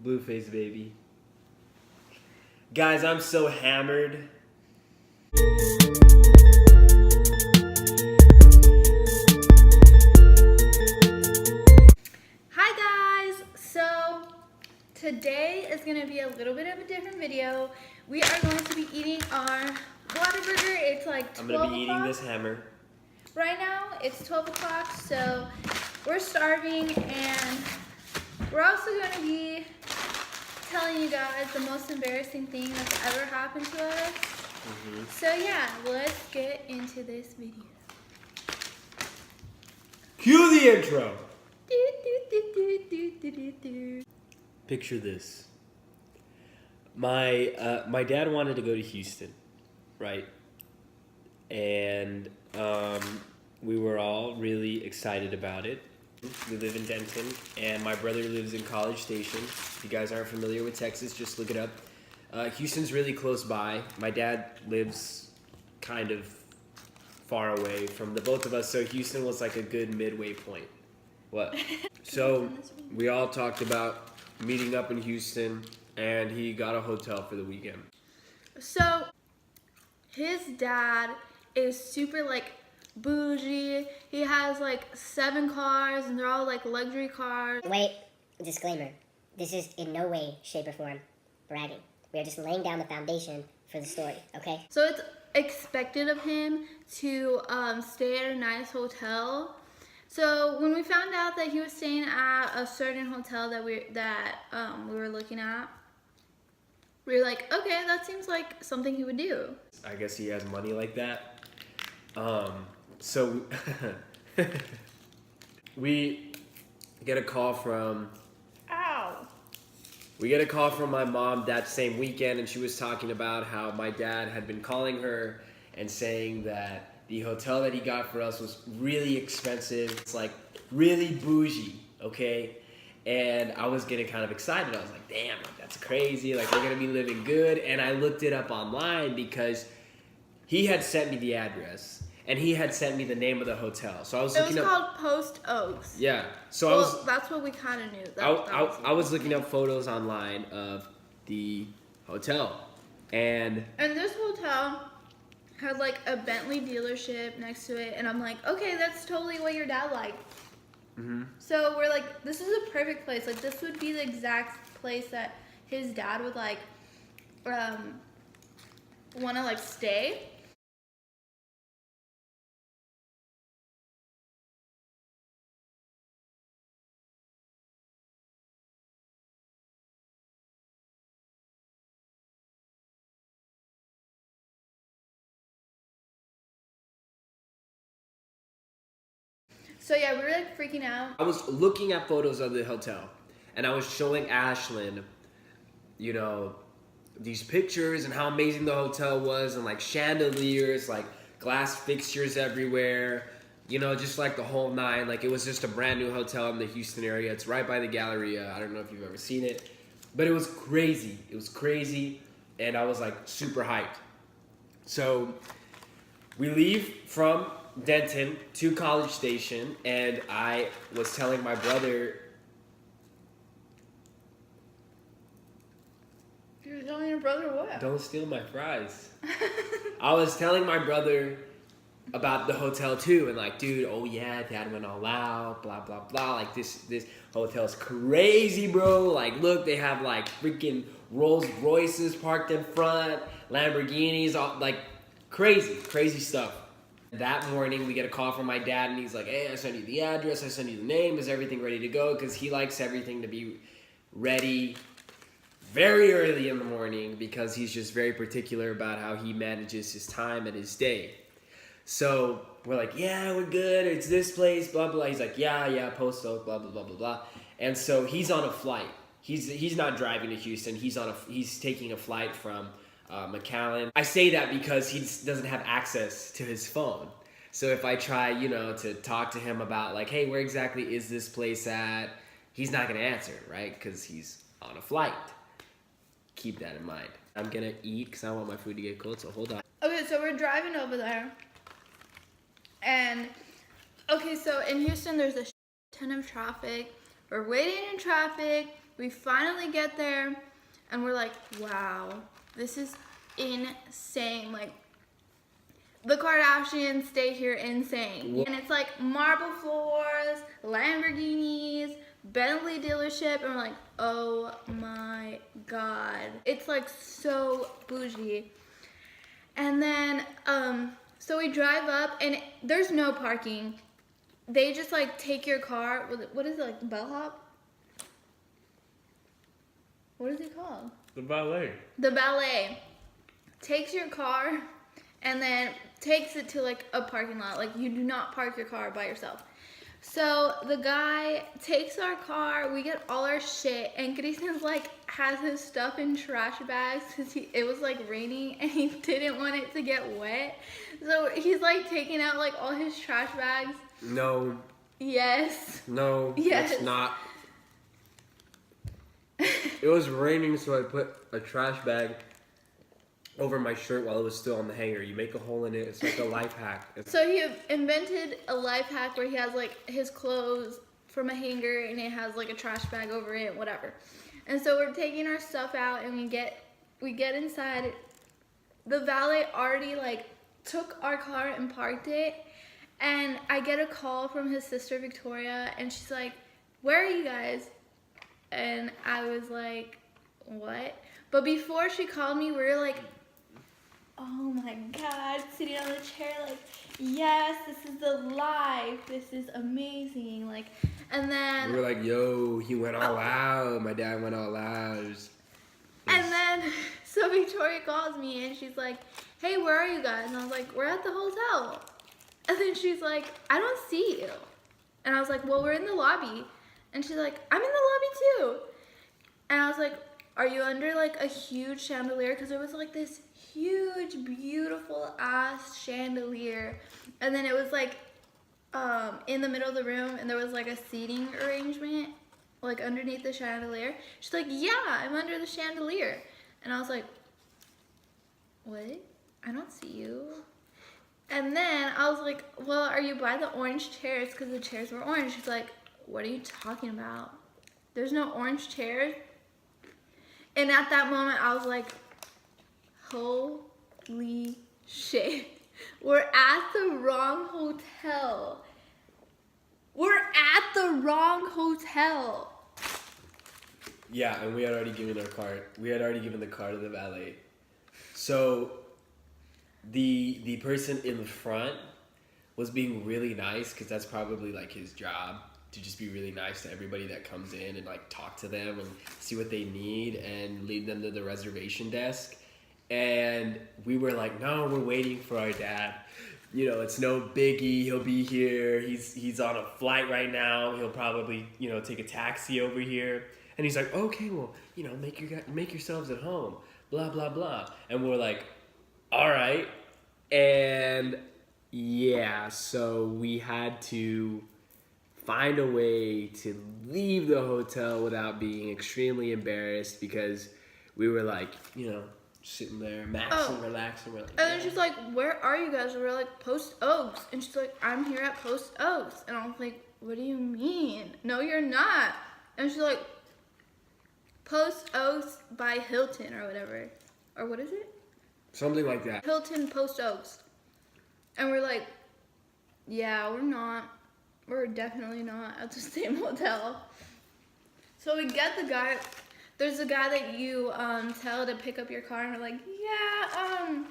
Blueface, baby. Guys, I'm so hammered. Hi guys! So today is going to be a little bit of a different video. We are going to be eating our Whataburger. It's like 12 I'm gonna be eating o'clock. this hammer. Right now it's 12 o'clock, so we're starving, and we're also going to be telling you guys the most embarrassing thing that's ever happened to us. So yeah, let's get into this video. Cue the intro. Do. Picture this. My dad wanted to go to Houston, right? And we were all really excited about it. We live in Denton, and my brother lives in College Station. If you guys aren't familiar with Texas, just look it up. Houston's really close by. My dad lives kind of far away from the both of us, so Houston was like a good midway point. What? So we all talked about meeting up in Houston, and he got a hotel for the weekend. So his dad is super like bougie. He has like 7 cars, and they're all like luxury cars. Wait, disclaimer. This is in no way, shape, or form bragging. We are just laying down the foundation for the story, okay? So it's expected of him to stay at a nice hotel. So when we found out that he was staying at a certain hotel that we were looking at, we were like, okay, that seems like something he would do. I guess he has money like that. So we get a call from my mom that same weekend, and she was talking about how my dad had been calling her and saying that the hotel that he got for us was really expensive. It's like really bougie, okay? And I was getting kind of excited. I was like, damn, like, that's crazy. Like, we're gonna be living good. And I looked it up online because he had sent me the address and he had sent me the name of the hotel. So I was looking up. It was called Post Oaks. Yeah. So Well, that's what we kind of knew. I was looking up photos online of the hotel, and this hotel had like a Bentley dealership next to it, and I'm like, okay, that's totally what your dad liked. So we're like, this is a perfect place. Like, this would be the exact place that his dad would like want to like stay. So yeah, we were like freaking out. I was looking at photos of the hotel, and I was showing Ashlyn, you know, these pictures and how amazing the hotel was, and like chandeliers, like glass fixtures everywhere, you know, just like the whole nine. Like, it was just a brand new hotel in the Houston area. It's right by the Galleria. I don't know if you've ever seen it, but it was crazy. It was crazy, and I was like super hyped. So we leave from Denton to College Station, and I was telling my brother. You're telling your brother what? Don't steal my fries. I was telling my brother about the hotel too, and like, dude, oh yeah, dad went all out, blah blah blah. Like, this hotel's crazy, bro. Like, look, they have like freaking Rolls Royces parked in front, Lamborghinis, all like crazy stuff. That morning, we get a call from my dad, and he's like, hey, I sent you the address, I sent you the name, is everything ready to go? Because he likes everything to be ready very early in the morning, because he's just very particular about how he manages his time and his day. So we're like, yeah, we're good, it's this place, blah, blah. He's like, yeah, Post Oak, blah, blah, blah, blah, blah. And so he's on a flight. He's not driving to Houston, he's taking a flight from McAllen. I say that because he doesn't have access to his phone. So if I try, you know, to talk to him about like, hey, where exactly is this place at? He's not gonna answer, right? Because he's on a flight. Keep that in mind. I'm gonna eat because I want my food to get cold, so hold on. Okay, so we're driving over there, and okay, so in Houston there's a ton of traffic. We're waiting in traffic. We finally get there, and we're like, wow, this is insane. Like, the Kardashians stay here insane. And it's like marble floors, Lamborghinis, Bentley dealership, and we're like, oh my God. It's like so bougie. And then, so we drive up, and there's no parking. They just like take your car, what is it, like the bellhop? What is it called? The valet. The valet takes your car and then takes it to like a parking lot. Like, you do not park your car by yourself. So the guy takes our car, we get all our shit, and Christian's like has his stuff in trash bags because it was like raining and he didn't want it to get wet. So he's like taking out like all his trash bags. No. Yes. No. Yes. It's not. It was raining, so I put a trash bag over my shirt while it was still on the hanger. You make a hole in it. It's like a life hack. So he invented a life hack where he has like his clothes from a hanger and it has like a trash bag over it, whatever. And so we're taking our stuff out and we get inside. The valet already like took our car and parked it. And I get a call from his sister Victoria, and she's like, "Where are you guys?" And I was like, "What?" But before she called me, we were like, oh my God, sitting on the chair like, yes, this is the life. This is amazing. Like, and then we were like, yo, he went all out. My dad went all out. And then, so Victoria calls me and she's like, hey, where are you guys? And I was like, we're at the hotel. And then she's like, I don't see you. And I was like, well, we're in the lobby. And she's like, I'm in the lobby too. And I was like, are you under like a huge chandelier? Because there was like this huge, beautiful ass chandelier. And then it was like in the middle of the room, and there was like a seating arrangement like underneath the chandelier. She's like, yeah, I'm under the chandelier. And I was like, what? I don't see you. And then I was like, well, are you by the orange chairs? Because the chairs were orange. She's like, what are you talking about? There's no orange chairs. And at that moment, I was like, holy shit. We're at the wrong hotel. We're at the wrong hotel. Yeah, and we had already given our car. We had already given the car to the valet. So the person in the front was being really nice, because that's probably like his job, to just be really nice to everybody that comes in and like talk to them and see what they need and lead them to the reservation desk. And we were like, no, we're waiting for our dad. You know, it's no biggie. He'll be here. He's on a flight right now. He'll probably, take a taxi over here. And he's like, okay, well, make yourselves at home. Blah, blah, blah. And we're like, all right. And yeah, so we had to find a way to leave the hotel without being extremely embarrassed, because we were like, sitting there, maxing, relaxing. We're like, and then she's like, where are you guys? And we're like, Post Oaks. And she's like, I'm here at Post Oaks. And I was like, what do you mean? No, you're not. And she's like, Post Oaks by Hilton or whatever. Or what is it? Something like that. Hilton Post Oaks. And we're like, yeah, we're not. We're definitely not at the same hotel. So we get the guy. There's a guy that you tell to pick up your car, and we're like, yeah,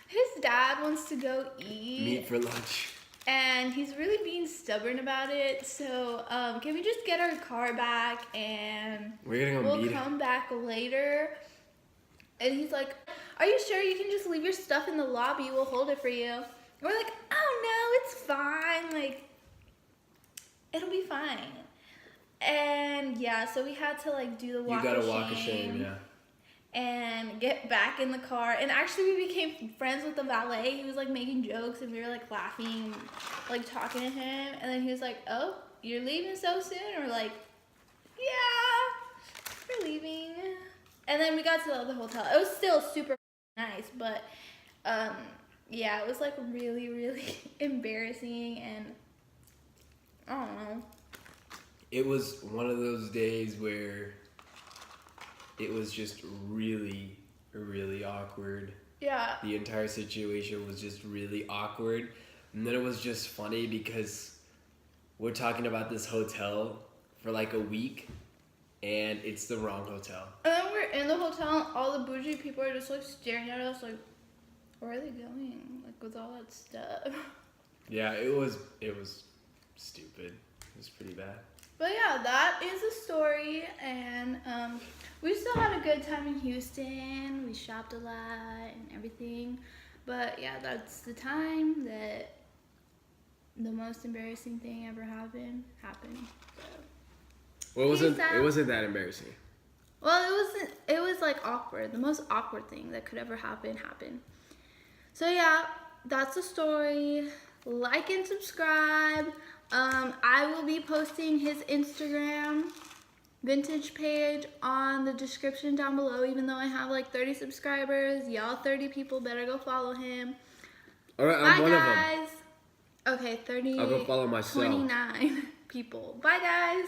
his dad wants to go Meet for lunch. And he's really being stubborn about it. So can we just get our car back and we'll come back later? And he's like, are you sure you can just leave your stuff in the lobby? We'll hold it for you. And we're like, oh no, it's fine. Like, it'll be fine. And yeah, so we had to like do the walk of shame. You gotta walk of shame, yeah. And get back in the car. And actually we became friends with the valet. He was like making jokes and we were like laughing, like talking to him. And then he was like, oh, you're leaving so soon? And we're like, yeah, we're leaving. And then we got to the other hotel. It was still super nice, but yeah, it was like really, really embarrassing, and I don't know. It was one of those days where it was just really, really awkward. Yeah. The entire situation was just really awkward. And then it was just funny because we're talking about this hotel for like a week and it's the wrong hotel. And then we're in the hotel and all the bougie people are just like staring at us like, where are they going? Like with all that stuff. Yeah, it was stupid. It was pretty bad. But yeah, that is the story, and we still had a good time in Houston. We shopped a lot and everything. But yeah, that's the time that the most embarrassing thing ever happened. So. Well, it Peace out. wasn't that embarrassing. Well, it was like awkward. The most awkward thing that could ever happened. So yeah, that's the story. Like and subscribe. I will be posting his Instagram vintage page on the description down below, even though I have like 30 subscribers. Y'all 30 people better go follow him. Alright, I'm Bye, one guys. Okay, 30. I'll go follow myself. 29 people. Bye, guys.